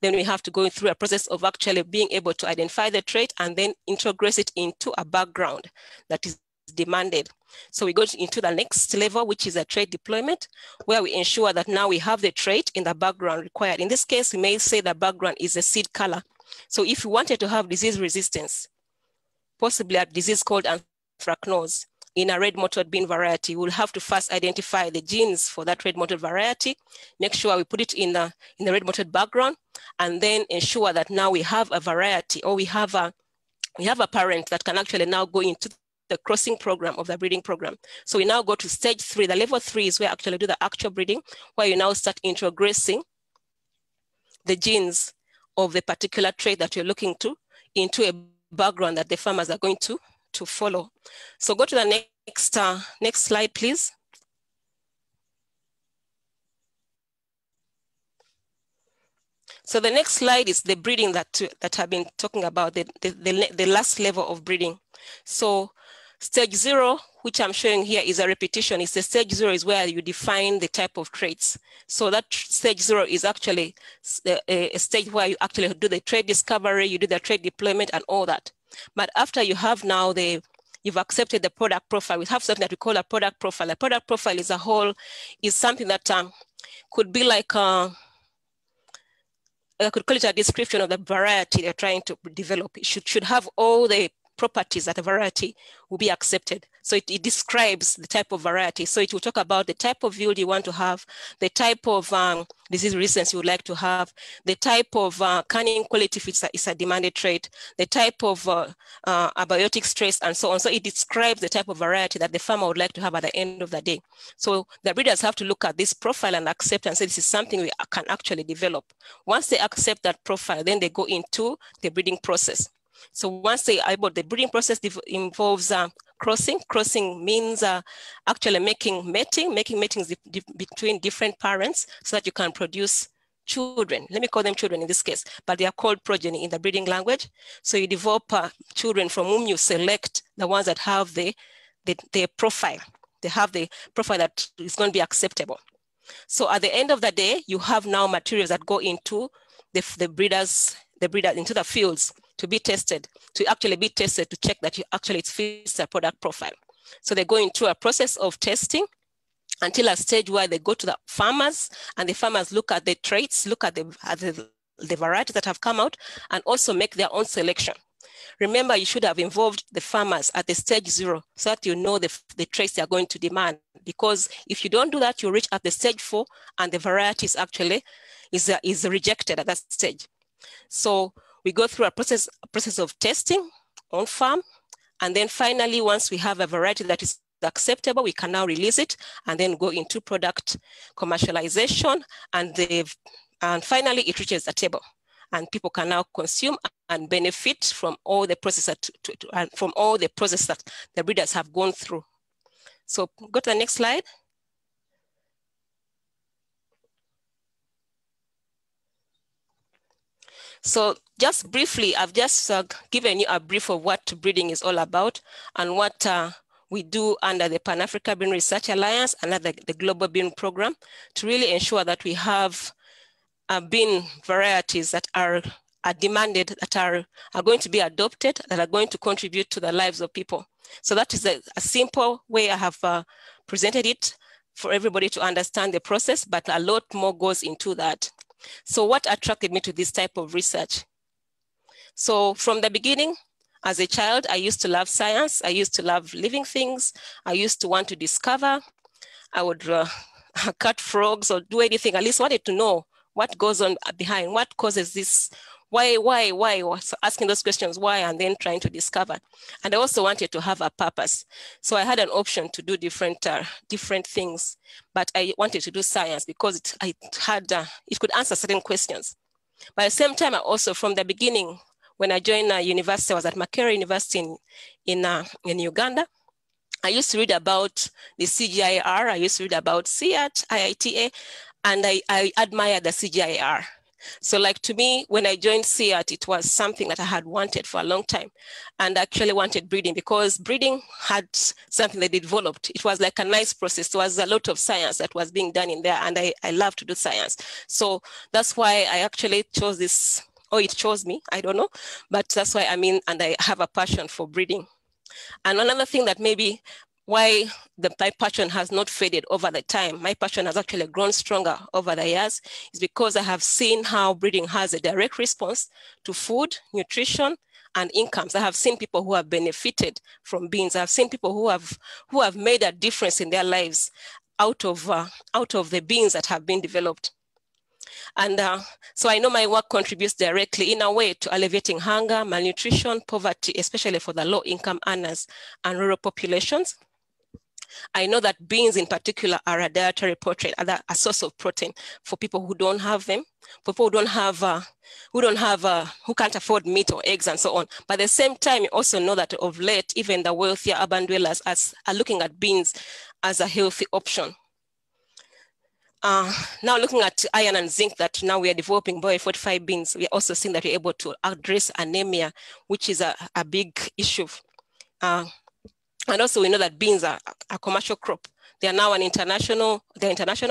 Then we have to go through a process of actually being able to identify the trait and then integrate it into a background that is demanded. So we go into the next level, which is a trait deployment, where we ensure that now we have the trait in the background required. In this case, we may say the background is a seed color. So if you wanted to have disease resistance, possibly a disease called anthracnose, in a red mottled bean variety, we'll have to first identify the genes for that red mottled variety, make sure we put it in the red mottled background, and then ensure that now we have a variety, or we have a parent that can actually now go into the crossing program of the breeding program. So we now go to stage 3. The level 3 is where we actually do the actual breeding, where you now start introgressing the genes of the particular trait that you're looking to into a background that the farmers are going to follow. So go to the next slide, please. So the next slide is the breeding that I've been talking about, the last level of breeding. So stage 0, which I'm showing here, is a repetition. It's the stage 0 is where you define the type of traits. So that stage 0 is actually a stage where you actually do the trait discovery, you do the trait deployment and all that. But after you have now you've accepted the product profile, we have something that we call a product profile. A product profile is something that could be like, I could call it a description of the variety they're trying to develop. It should have all the properties that a variety will be accepted. So it describes the type of variety. So it will talk about the type of yield you want to have, the type of disease resistance you would like to have, the type of canning quality if it's a demanded trait, the type of abiotic stress, and so on. So it describes the type of variety that the farmer would like to have at the end of the day. So the breeders have to look at this profile and accept and say this is something we can actually develop. Once they accept that profile, then they go into the breeding process. So once they are able, the breeding process involves crossing. Crossing means actually making matings between different parents so that you can produce children. Let me call them children in this case, but they are called progeny in the breeding language. So you develop children from whom you select the ones that have the profile. They have the profile that is going to be acceptable. So at the end of the day, you have now materials that go into the breeders into the fields to be tested, to check that it fits the product profile. So they go into a process of testing until a stage where they go to the farmers, and the farmers look at the traits, look at the varieties that have come out, and also make their own selection. Remember, you should have involved the farmers at the stage 0 so that you know the traits they are going to demand. Because if you don't do that, you reach at the stage 4 and the varieties actually is rejected at that stage. So we go through a process of testing on farm. And then finally, once we have a variety that is acceptable, we can now release it and then go into product commercialization. And finally, it reaches the table. And people can now consume and benefit from all the process that the breeders have gone through. So go to the next slide. So just briefly, I've just given you a brief of what breeding is all about and what we do under the Pan-Africa Bean Research Alliance and under the Global Bean Program to really ensure that we have bean varieties that are demanded, that are going to be adopted, that are going to contribute to the lives of people. So that is a simple way I have presented it for everybody to understand the process, but a lot more goes into that. So what attracted me to this type of research? So from the beginning, as a child, I used to love science. I used to love living things. I used to want to discover. I would cut frogs or do anything, at least wanted to know what goes on behind, what causes this, why, so asking those questions, why, and then trying to discover. And I also wanted to have a purpose. So I had an option to do different things, but I wanted to do science because it could answer certain questions. But at the same time, I also, from the beginning, when I joined university, I was at Makerere University in Uganda. I used to read about the CGIAR, I used to read about CIAT, IITA, and I admired the CGIAR. So like to me, when I joined CIAT, it was something that I had wanted for a long time and actually wanted breeding because breeding had something that they developed. It was like a nice process. There was a lot of science that was being done in there and I love to do science. So that's why I actually chose this, or it chose me, I don't know, but that's why and I have a passion for breeding. And another thing that maybe why my passion has not faded over the time, my passion has actually grown stronger over the years, is because I have seen how breeding has a direct response to food, nutrition, and incomes. I have seen people who have benefited from beans. I've seen people who have made a difference in their lives out of the beans that have been developed. And so I know my work contributes directly in a way to alleviating hunger, malnutrition, poverty, especially for the low-income earners and rural populations. I know that beans in particular are a dietary protein, a source of protein for people who don't have them, for people who can't afford meat or eggs and so on. But at the same time, you also know that of late, even the wealthier urban dwellers are looking at beans as a healthy option. Now looking at iron and zinc that now we are developing Bioversity beans, we are also seeing that we're able to address anemia, which is a big issue. And also we know that beans are a commercial crop. They are now international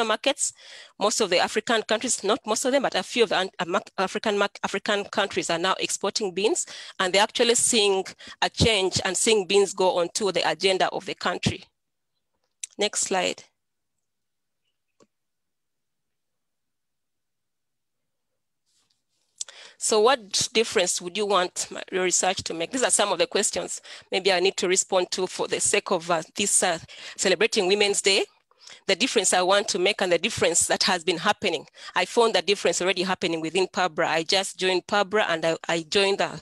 markets. Most of the African countries, not most of them, but a few of the African countries are now exporting beans, and they're actually seeing a change and seeing beans go onto the agenda of the country. Next slide. So what difference would you want your research to make? These are some of the questions maybe I need to respond to for the sake of this celebrating Women's Day. The difference I want to make and the difference that has been happening. I found that difference already happening within PABRA. I just joined PABRA and I joined the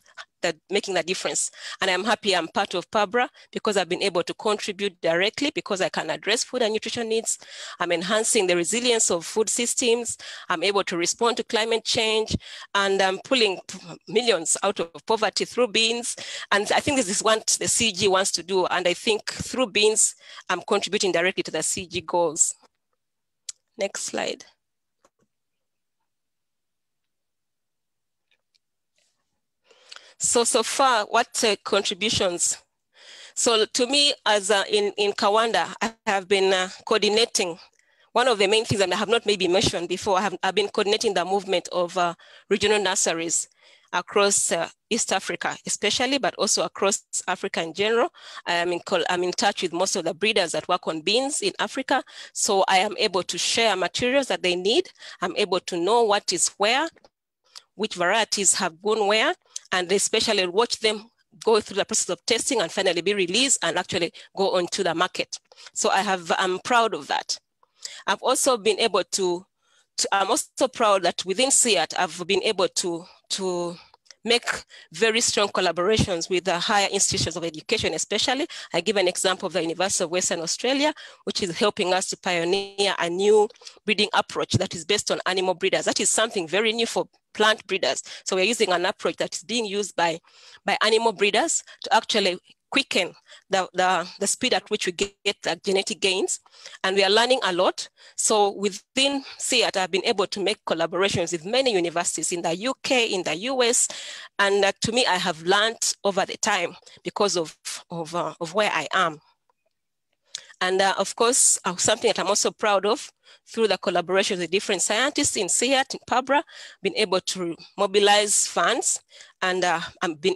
making the difference. And I'm happy I'm part of PABRA because I've been able to contribute directly because I can address food and nutrition needs. I'm enhancing the resilience of food systems. I'm able to respond to climate change, and I'm pulling millions out of poverty through beans. And I think this is what the CG wants to do. And I think through beans, I'm contributing directly to the CG goals. Next slide. So far, what contributions? So to me, as in Kawanda, I have been coordinating. One of the main things that I have not maybe mentioned before, I've been coordinating the movement of regional nurseries across East Africa, especially, but also across Africa in general. I'm in touch with most of the breeders that work on beans in Africa. So I am able to share materials that they need. I'm able to know what is where, which varieties have gone where, and especially watch them go through the process of testing and finally be released and actually go onto the market. So I'm proud of that. I've also been able I'm also proud that within CIAT, I've been able to make very strong collaborations with the higher institutions of education, especially. I give an example of the University of Western Australia, which is helping us to pioneer a new breeding approach that is based on animal breeders. That is something very new for plant breeders. So we're using an approach that is being used by animal breeders to actually quicken the speed at which we get the genetic gains. And we are learning a lot. So within CIAT, I've been able to make collaborations with many universities in the UK, in the US. And to me, I have learned over the time because of where I am. And of course, something that I'm also proud of, through the collaboration with different scientists in CIAT, in PABRA, been able to mobilize funds, and I've been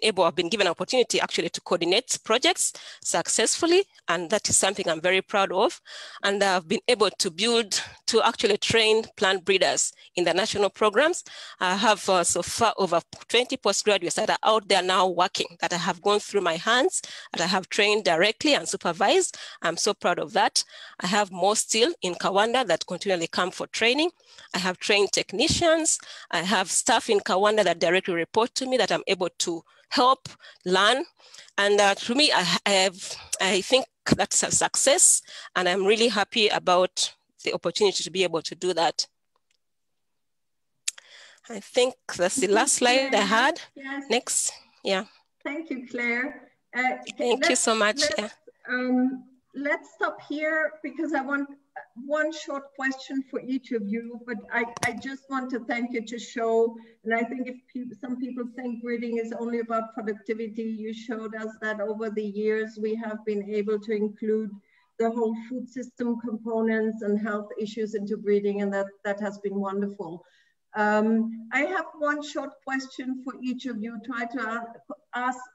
given an opportunity actually to coordinate projects successfully, and that is something I'm very proud of. And I've been able to actually train plant breeders in the national programs. I have so far over 20 postgraduates that are out there now working, that I have gone through my hands, that I have trained directly and supervised. I'm so proud of that. I have more still in Kawanda that continually come for training. I have trained technicians. I have staff in Kawanda that directly report to me that I'm able to help, learn. And to me, I think that's a success. And I'm really happy about the opportunity to be able to do that. I think that's the last slide I had. Yes. Next, yeah. Thank you, Claire. Thank you so much. Let's stop here because I want one short question for each of you, but I just want to thank you to show, and I think if some people think breeding is only about productivity, you showed us that over the years we have been able to include the whole food system components and health issues into breeding, and that has been wonderful. I have one short question for each of you. Try to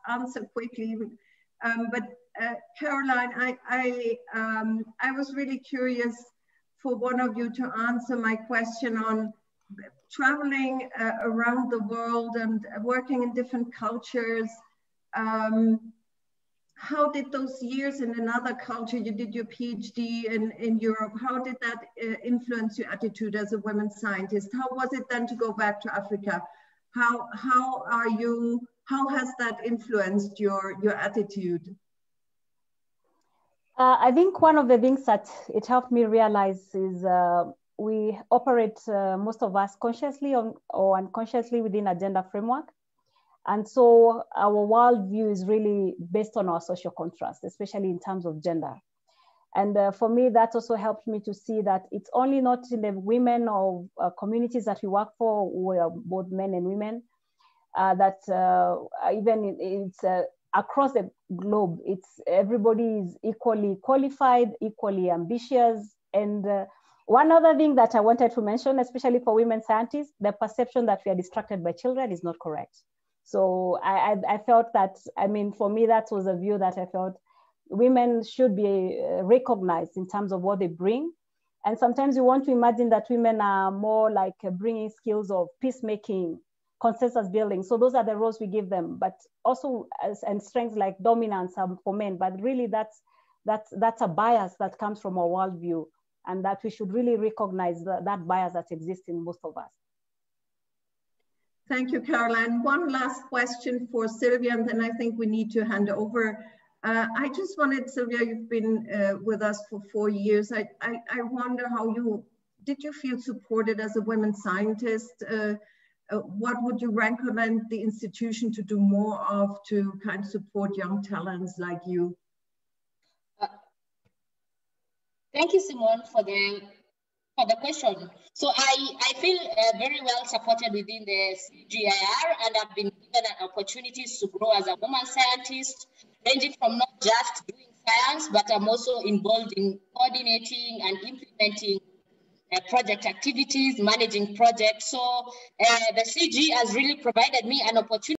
answer quickly, but Caroline, I was really curious for one of you to answer my question on traveling around the world and working in different cultures. How did those years in another culture, you did your PhD in Europe, how did that influence your attitude as a women scientist? How was it then to go back to Africa? How has that influenced your attitude? I think one of the things that it helped me realize is we operate, most of us, consciously or unconsciously within a gender framework. And so our worldview is really based on our social contrast, especially in terms of gender. And for me, that also helped me to see that it's only not in the women or communities that we work for, we are both men and women, that even it's across the globe, everybody is equally qualified, equally ambitious. And one other thing that I wanted to mention, especially for women scientists, the perception that we are distracted by children is not correct. So I felt that, I mean, for me, that was a view that I felt women should be recognized in terms of what they bring. And sometimes you want to imagine that women are more like bringing skills of peacemaking, consensus building. So those are the roles we give them, but also and strengths like dominance for men. But really, that's a bias that comes from our worldview, and that we should really recognize that bias that exists in most of us. Thank you, Caroline. One last question for Sylvia, and then I think we need to hand over. I just wanted, Sylvia, you've been with us for 4 years. I wonder did you feel supported as a women scientist? What would you recommend the institution to do more of to kind of support young talents like you? Thank you, Simone, for the question. So I feel very well supported within the CGIAR, and I've been given opportunities to grow as a woman scientist, ranging from not just doing science, but I'm also involved in coordinating and implementing project activities, managing projects. So the CG has really provided me an opportunity